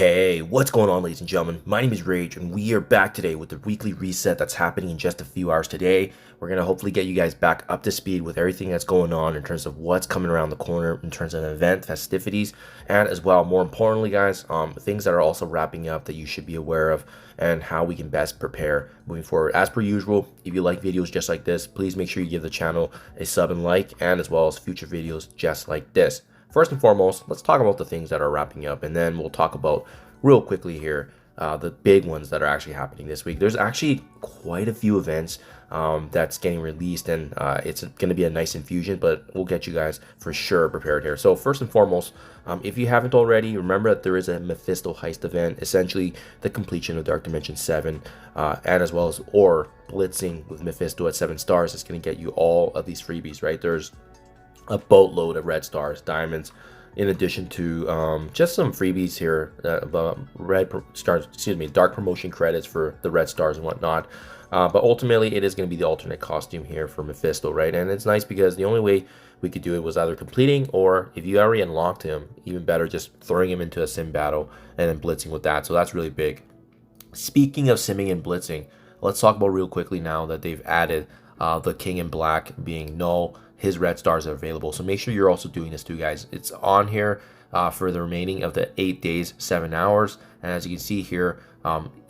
Hey, what's going on, ladies and gentlemen? My name is Rayge, and we are back today with the weekly reset that's happening in just a few hours today. We're going to hopefully get you guys back up to speed with everything that's going on in terms of what's coming around the corner in terms of event festivities, and as well, more importantly, guys, things that are also wrapping up that you should be aware of and how we can best prepare moving forward. As per usual, if you like videos just like this, please make sure you give the channel a sub and like, and as well as future videos just like this. First and foremost, let's talk about the things that are wrapping up, and then we'll talk about real quickly here the big ones that are actually happening this week. There's actually quite a few events that's getting released, and it's going to be a nice infusion, but we'll get you guys for sure prepared here. So first and foremost, if you haven't already, remember that there is a Mephisto heist event, essentially the completion of Dark Dimension 7, and as well as or blitzing with Mephisto at 7 stars is going to get you all of these freebies, right? There's a boatload of red stars, diamonds, in addition to just some freebies here, dark promotion credits for the red stars and whatnot. But ultimately, it is going to be the alternate costume here for Mephisto, right? And it's nice because the only way we could do it was either completing, or if you already unlocked him, even better, just throwing him into a sim battle and then blitzing with that. So that's really big. Speaking of simming and blitzing, let's talk about real quickly now that they've added the King in Black being null. His red stars are available, so make sure you're also doing this too, guys. It's on here for the remaining of the 8 days, 7 hours, and as you can see here,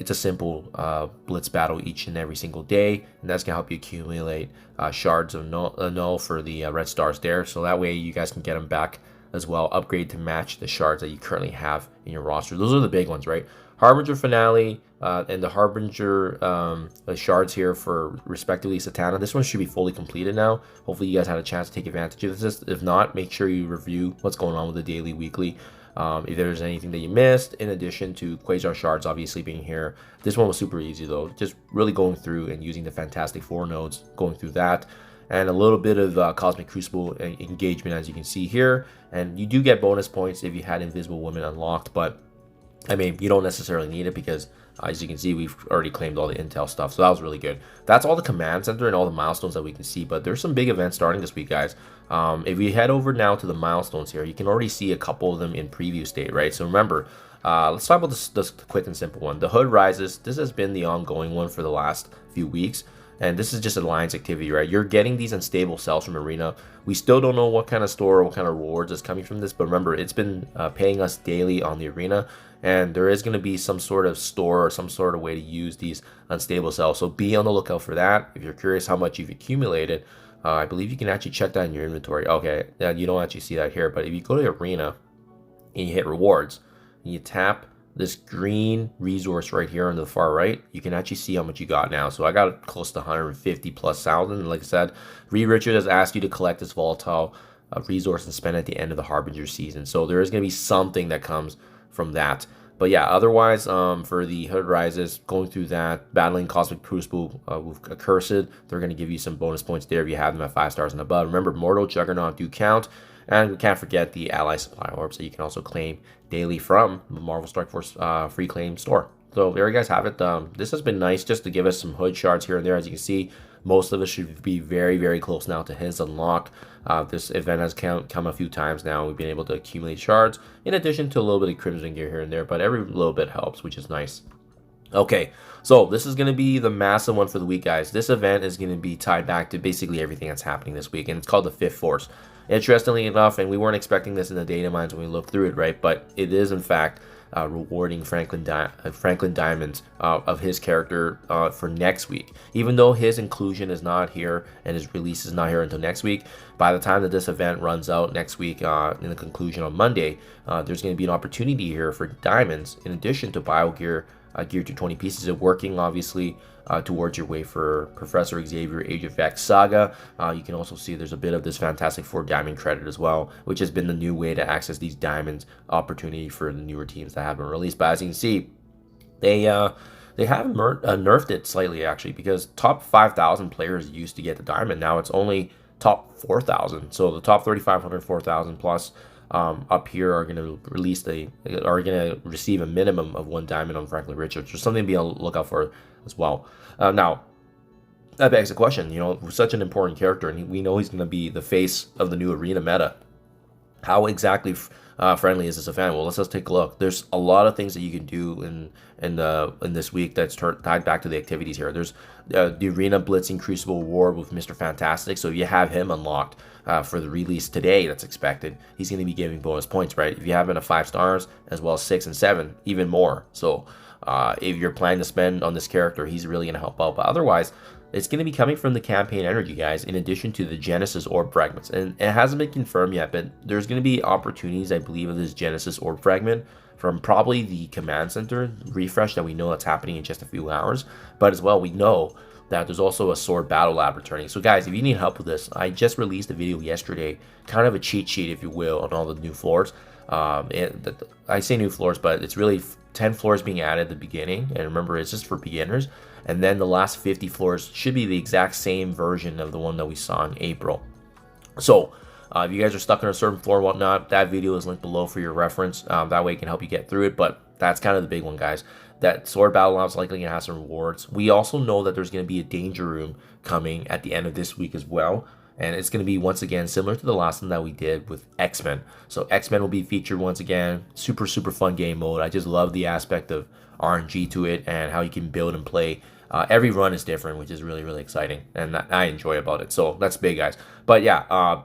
it's a simple blitz battle each and every single day, and that's gonna help you accumulate shards of null for the red stars there, so that way you guys can get them back as well, upgrade to match the shards that you currently have in your roster. Those are the big ones, right? Harbinger Finale and the Harbinger shards here for respectively Satana. This one should be fully completed now. Hopefully you guys had a chance to take advantage of this. If not, make sure you review what's going on with the daily, weekly. If there's anything that you missed, in addition to Quasar shards obviously being here. This one was super easy though. Just really going through and using the Fantastic Four nodes, going through that. And a little bit of Cosmic Crucible engagement, as you can see here. And you do get bonus points if you had Invisible Women unlocked, but I mean, you don't necessarily need it because, as you can see, we've already claimed all the intel stuff, so that was really good. That's all the command center and all the milestones that we can see, but there's some big events starting this week, guys. If we head over now to the milestones here, you can already see a couple of them in preview state, right? So remember, let's talk about this quick and simple one. The Hood Rises. This has been the ongoing one for the last few weeks. And this is just alliance activity, right? You're getting these unstable cells from Arena. We still don't know what kind of store or what kind of rewards is coming from this, but remember, it's been paying us daily on the Arena, and there is going to be some sort of store or some sort of way to use these unstable cells. So be on the lookout for that. If you're curious how much you've accumulated, I believe you can actually check that in your inventory. Okay, you don't actually see that here, but if you go to Arena and you hit rewards, and you tap this green resource right here on the far right, you can actually see how much you got now. So I got close to 150 plus thousand. And like I said, Reed Richards has asked you to collect this volatile resource and spend at the end of the Harbinger season. So there is going to be something that comes from that. But yeah, otherwise, for the Hood Rises, going through that, battling Cosmic Crucible with Accursed, they're going to give you some bonus points there if you have them at 5 stars and above. Remember, Mortal, Juggernaut do count. And we can't forget the Ally Supply Orbs that you can also claim daily from the Marvel Strike Force free claim store. So there you guys have it. This has been nice just to give us some hood shards here and there. As you can see, most of us should be very, very close now to his unlock. This event has come a few times now. We've been able to accumulate shards, in addition to a little bit of Crimson gear here and there, but every little bit helps, which is nice. Okay, so this is going to be the massive one for the week, guys. This event is going to be tied back to basically everything that's happening this week, and it's called the Fifth Force. Interestingly enough, and we weren't expecting this in the data mines when we looked through it, right? But it is, in fact, rewarding Franklin Diamonds of his character for next week. Even though his inclusion is not here and his release is not here until next week, by the time that this event runs out next week in the conclusion on Monday, there's going to be an opportunity here for Diamonds, in addition to BioGear, geared to 20 pieces of working, obviously, towards your way for Professor Xavier Age of X Saga. You can also see there's a bit of this Fantastic Four diamond credit as well, which has been the new way to access these diamonds opportunity for the newer teams that have been released. But as you can see, they have nerfed it slightly, actually, because top 5,000 players used to get the diamond. Now it's only top 4,000. So the top 3,500, 4,000 plus up here are going to receive a minimum of 1 diamond on Franklin Richards, or something to be on the lookout for as well. Now, that begs the question, you know, such an important character, and we know he's going to be the face of the new Arena meta. How exactly friendly is this event? Well, let's just take a look. There's a lot of things that you can do in this week that's tied back to the activities here. There's the Arena Blitzing Crucible Award with Mr. Fantastic. So if you have him unlocked for the release today that's expected, he's going to be giving bonus points, right? If you have him at 5 stars, as well as 6 and 7, even more. So if you're planning to spend on this character, he's really going to help out. But otherwise, it's going to be coming from the campaign energy, guys, in addition to the Genesis Orb Fragments. And it hasn't been confirmed yet, but there's going to be opportunities, I believe, of this Genesis Orb Fragment from probably the Command Center refresh that we know that's happening in just a few hours. But as well, we know that there's also a Sword Battle Lab returning. So guys, if you need help with this, I just released a video yesterday, kind of a cheat sheet, if you will, on all the new floors. I say new floors, but it's really 10 floors being added at the beginning, and remember, it's just for beginners, and then the last 50 floors should be the exact same version of the one that we saw in April. So if you guys are stuck on a certain floor and whatnot, that video is linked below for your reference. That way it can help you get through it, but that's kind of the big one, guys. That Sword Battle Lab is likely going to have some rewards. We also know that there's going to be a Danger Room coming at the end of this week as well. And it's going to be, once again, similar to the last one that we did with X-Men. So X-Men will be featured once again. Super, super fun game mode. I just love the aspect of RNG to it and how you can build and play. Every run is different, which is really, really exciting. And I enjoy about it. So that's big, guys. But yeah,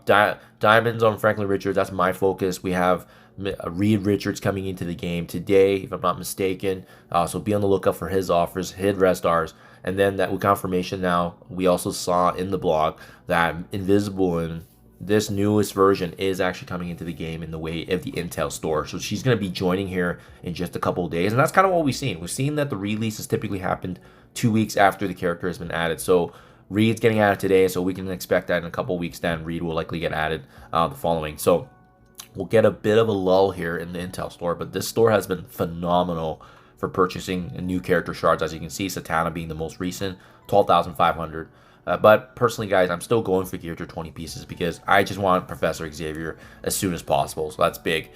Diamonds on Franklin Richards, that's my focus. We have Reed Richards coming into the game today, if I'm not mistaken. So be on the lookout for his offers, his red stars. And then that with confirmation now, we also saw in the blog that Invisible in this newest version is actually coming into the game in the way of the Intel store. So she's going to be joining here in just a couple of days. And that's kind of what we've seen. We've seen that the release has typically happened 2 weeks after the character has been added. So Reed's getting added today, so we can expect that in a couple of weeks then Reed will likely get added the following. So we'll get a bit of a lull here in the Intel store, but this store has been phenomenal for purchasing new character shards. As you can see, Satana being the most recent, 12,500. But personally, guys, I'm still going for Gear Tier 20 pieces because I just want Professor Xavier as soon as possible. So that's big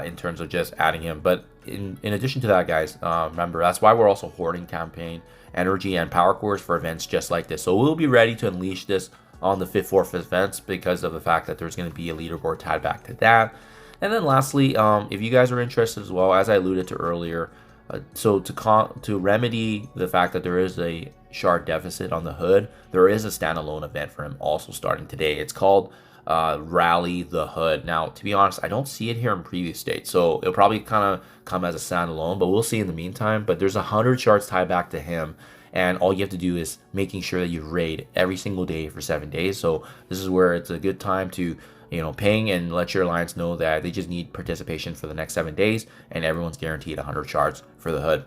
in terms of just adding him. But in addition to that, guys, remember, that's why we're also hoarding campaign energy and power cores for events just like this. So we'll be ready to unleash this on the 5th, 4th events because of the fact that there's going to be a leaderboard tied back to that. And then lastly, if you guys are interested as well, as I alluded to earlier, so to remedy the fact that there is a shard deficit on the hood, there is a standalone event for him also starting today. It's called Rally the Hood. Now, to be honest, I don't see it here in previous dates, so it'll probably kind of come as a standalone, but we'll see in the meantime. But there's 100 shards tied back to him, and all you have to do is making sure that you raid every single day for 7 days. So this is where it's a good time to ping and let your alliance know that they just need participation for the next 7 days, and everyone's guaranteed 100 shards for the hood.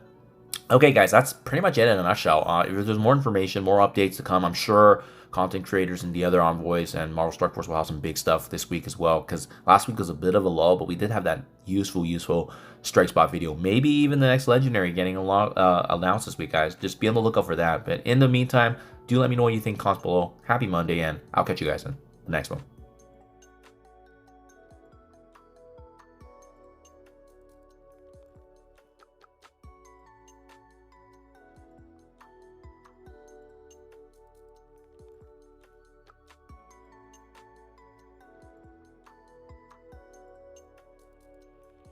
Okay, guys, that's pretty much it in a nutshell. If there's more information, more updates to come, I'm sure content creators and the other envoys and Marvel Strike Force will have some big stuff this week as well, because last week was a bit of a lull, but we did have that useful strike spot video. Maybe even the next legendary getting a lot announced this week, guys. Just be on the lookout for that. But in the meantime, do let me know what you think. Comments below. Happy Monday, and I'll catch you guys in the next one.